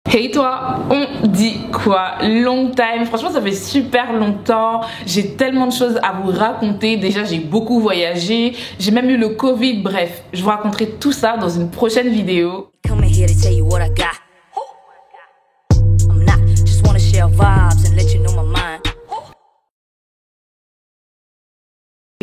Hey toi, on dit quoi? Long time, franchement ça fait super longtemps, j'ai tellement de choses à vous raconter. Déjà j'ai beaucoup voyagé, j'ai même eu le Covid, bref, je vous raconterai tout ça dans une prochaine vidéo.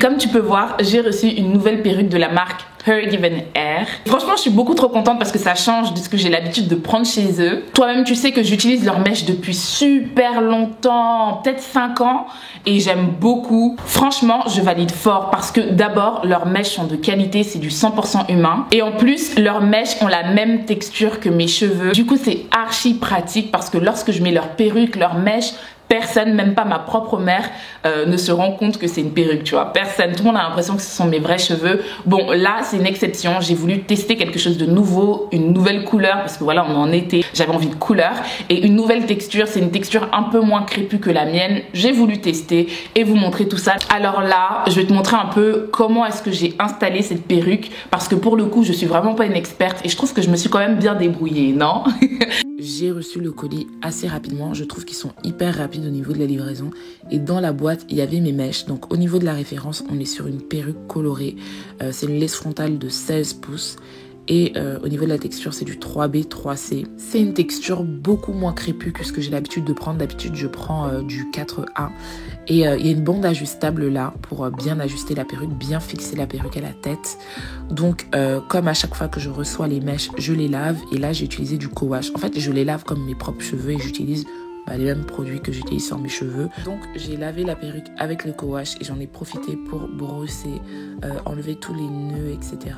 Comme tu peux voir, j'ai reçu une nouvelle perruque de la marque Her Given Hair. Franchement, je suis beaucoup trop contente parce que ça change de ce que j'ai l'habitude de prendre chez eux. Toi-même, tu sais que j'utilise leurs mèches depuis super longtemps, peut-être 5 ans, et j'aime beaucoup. Franchement, je valide fort parce que d'abord, leurs mèches sont de qualité, c'est du 100% humain. Et en plus, leurs mèches ont la même texture que mes cheveux. Du coup, c'est archi pratique parce que lorsque je mets leur perruque, leurs mèches, personne, même pas ma propre mère, ne se rend compte que c'est une perruque, tu vois. Personne, tout le monde a l'impression que ce sont mes vrais cheveux. Bon, là, c'est une exception. J'ai voulu tester quelque chose de nouveau, une nouvelle couleur, parce que voilà, on est en été, j'avais envie de couleur. Et une nouvelle texture, c'est une texture un peu moins crépue que la mienne. J'ai voulu tester et vous montrer tout ça. Alors là, je vais te montrer un peu comment est-ce que j'ai installé cette perruque, parce que pour le coup, je suis vraiment pas une experte et je trouve que je me suis quand même bien débrouillée, non? J'ai reçu le colis assez rapidement, je trouve qu'ils sont hyper rapides au niveau de la livraison et dans la boîte il y avait mes mèches. Donc au niveau de la référence on est sur une perruque colorée, c'est une laisse frontale de 16 pouces et au niveau de la texture c'est du 3B 3C. C'est une texture beaucoup moins crépue que ce que j'ai l'habitude de prendre. D'habitude je prends du 4A et il y a une bande ajustable là pour bien ajuster la perruque, bien fixer la perruque à la tête. Donc comme à chaque fois que je reçois les mèches je les lave et là j'ai utilisé du co-wash. En fait je les lave comme mes propres cheveux et j'utilise les mêmes produits que j'utilise sur mes cheveux. Donc j'ai lavé la perruque avec le co-wash et j'en ai profité pour brosser, enlever tous les nœuds, etc.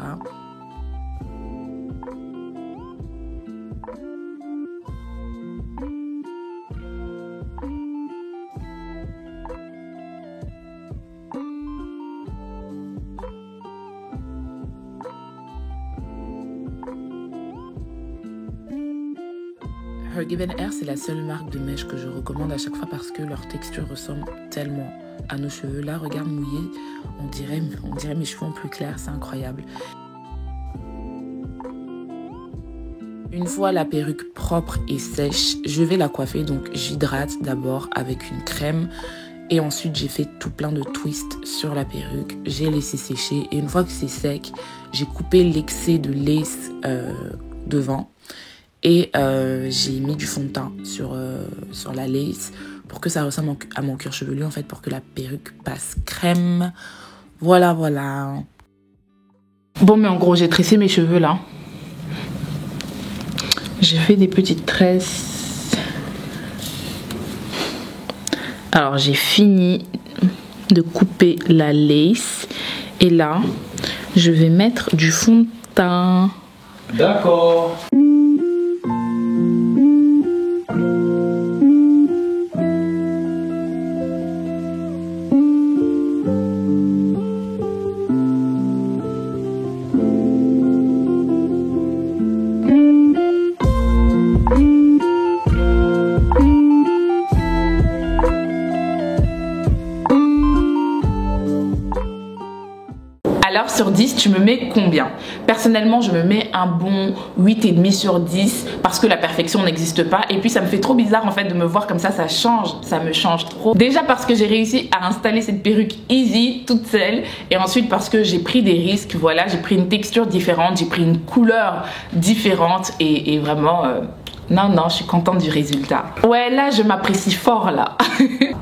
Her Given Hair, c'est la seule marque de mèches que je recommande à chaque fois parce que leur texture ressemble tellement à nos cheveux. Là, regarde mouillé, on dirait mes cheveux en plus clairs, c'est incroyable. Une fois la perruque propre et sèche, je vais la coiffer. Donc j'hydrate d'abord avec une crème et ensuite j'ai fait tout plein de twists sur la perruque. J'ai laissé sécher et une fois que c'est sec, j'ai coupé l'excès de lace devant. Et j'ai mis du fond de teint sur la lace pour que ça ressemble à mon cuir chevelu, en fait, pour que la perruque passe crème. Voilà, voilà. Bon, mais en gros, j'ai tressé mes cheveux, là. J'ai fait des petites tresses. Alors, j'ai fini de couper la lace. Et là, je vais mettre du fond de teint. D'accord. Alors sur 10, tu me mets combien? Personnellement, je me mets un bon 8,5 sur 10 parce que la perfection n'existe pas. Et puis ça me fait trop bizarre en fait de me voir comme ça change, ça me change trop. Déjà parce que j'ai réussi à installer cette perruque easy, toute seule. Et ensuite parce que j'ai pris des risques, voilà, j'ai pris une texture différente, j'ai pris une couleur différente et vraiment... Non, je suis contente du résultat. Ouais, là, je m'apprécie fort, là.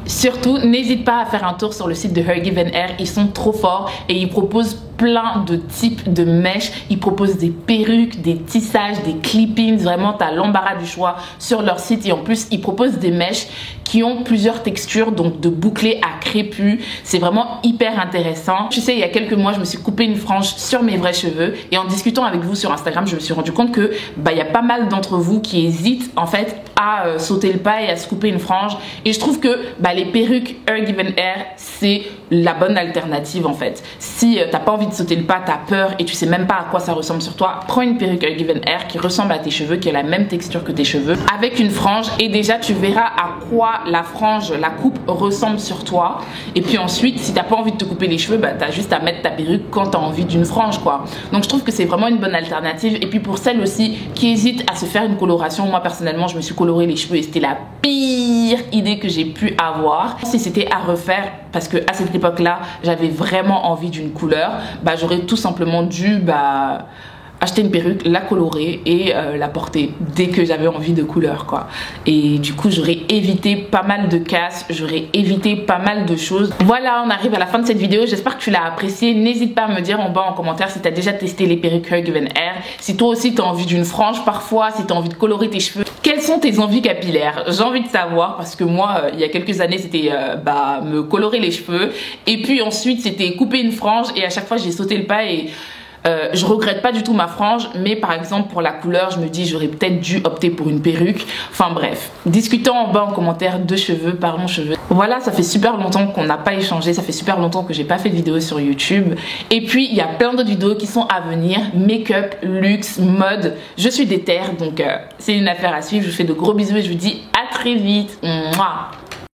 Surtout, n'hésite pas à faire un tour sur le site de Her Given Hair. Ils sont trop forts et ils proposent plein de types de mèches. Ils proposent des perruques, des tissages, des clip-ins. Vraiment, tu as l'embarras du choix sur leur site. Et en plus, ils proposent des mèches qui ont plusieurs textures, donc de bouclé à crépus. C'est vraiment hyper intéressant. Tu sais, il y a quelques mois, je me suis coupé une frange sur mes vrais cheveux. Et en discutant avec vous sur Instagram, je me suis rendu compte que il y a pas mal d'entre vous qui hésitent en fait à sauter le pas et à se couper une frange. Et je trouve que les perruques Hair Given Hair, c'est la bonne alternative en fait. Si t'as pas envie de sauter le pas, t'as peur et tu sais même pas à quoi ça ressemble sur toi, prends une perruque Hair Given Hair qui ressemble à tes cheveux, qui a la même texture que tes cheveux, avec une frange, et déjà tu verras à quoi la frange, la coupe ressemble sur toi. Et puis ensuite, si t'as pas envie de te couper les cheveux, t'as juste à mettre ta perruque quand t'as envie d'une frange quoi. Donc je trouve que c'est vraiment une bonne alternative. Et puis pour celles aussi qui hésitent à se faire une coloration, moi personnellement je me suis coloré les cheveux et c'était la pire idée que j'ai pu avoir. Si c'était à refaire, parce que à cette époque là j'avais vraiment envie d'une couleur, j'aurais tout simplement dû acheter une perruque, la colorer et la porter dès que j'avais envie de couleur quoi. Et du coup j'aurais évité pas mal de casses, j'aurais évité pas mal de choses. Voilà, on arrive à la fin de cette vidéo, j'espère que tu l'as appréciée. N'hésite pas à me dire en bas en commentaire si tu as déjà testé les perruques Hair Given Hair, si toi aussi tu as envie d'une frange parfois, si tu as envie de colorer tes cheveux. Quelles sont tes envies capillaires? J'ai envie de savoir, parce que moi il y a quelques années c'était me colorer les cheveux, et puis ensuite c'était couper une frange, et à chaque fois j'ai sauté le pas et je regrette pas du tout ma frange, mais par exemple pour la couleur je me dis j'aurais peut-être dû opter pour une perruque. Enfin bref, discutons en bas en commentaire de cheveux, parlons cheveux. Voilà, ça fait super longtemps qu'on n'a pas échangé, ça fait super longtemps que j'ai pas fait de vidéo sur YouTube. Et puis il y a plein d'autres vidéos qui sont à venir, make-up, luxe, mode. Je suis déter, donc c'est une affaire à suivre. Je vous fais de gros bisous et je vous dis à très vite. Mouah.